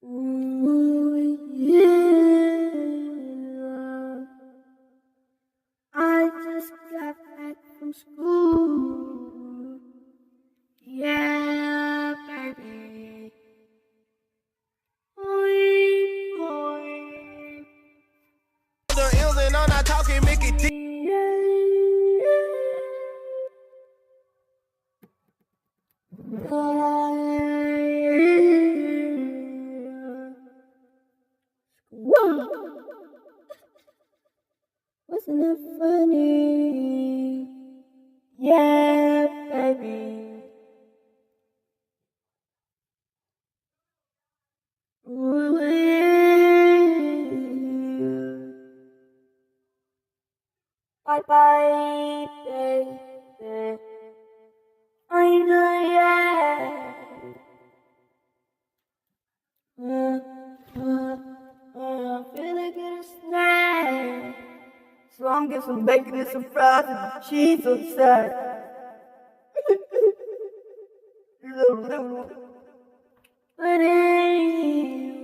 Ooh, yeah. I just got back from school. Yeah, baby. Boy, boy. The M's and I'm not talking Mickey D. Wow. Wasn't it funny? Yeah, baby. Ooh, bye bye, baby. I know, yeah. Feeling good as snack. So I'm getting some bacon and some fries and cheese on the side. But anyway,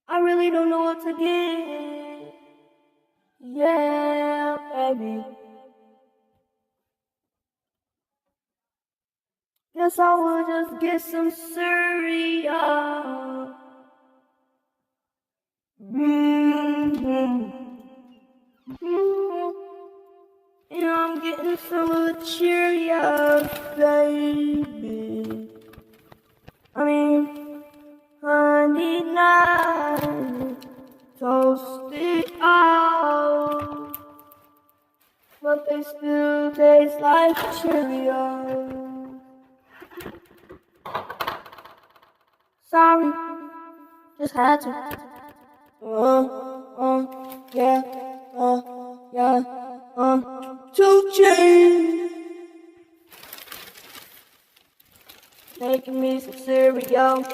I really don't know what to get. Yeah, baby. Guess I will just get some cereal. And I'm getting some of the Cheerios, baby. I mean, honey nut, toasted out, but they still taste like Cheerios. Sorry, just had to. Yeah, yeah, 2 Chainz. Making me some cereal.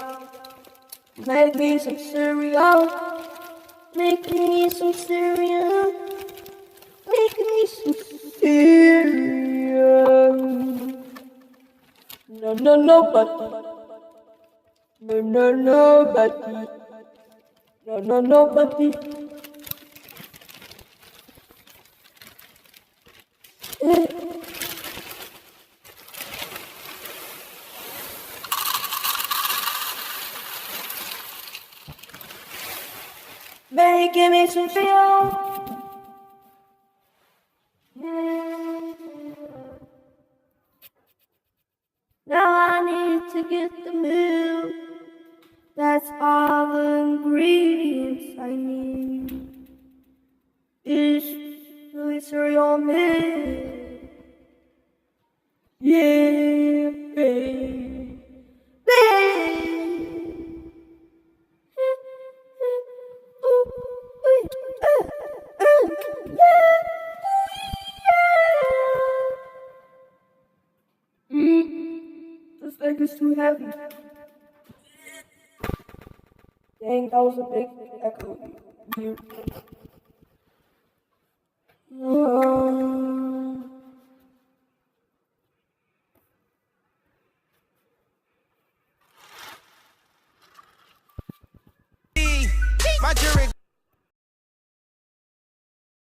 Make me some cereal. Making me some cereal. Making me some cereal. No, no, nobody. No, no, nobody. No, no, nobody. Baby, give me some feel. Yeah. Now I need to get the milk. That's all the ingredients I need. Is really cereal milk. Yeah, baby. This egg is too heavy. Dang, that was a big echo.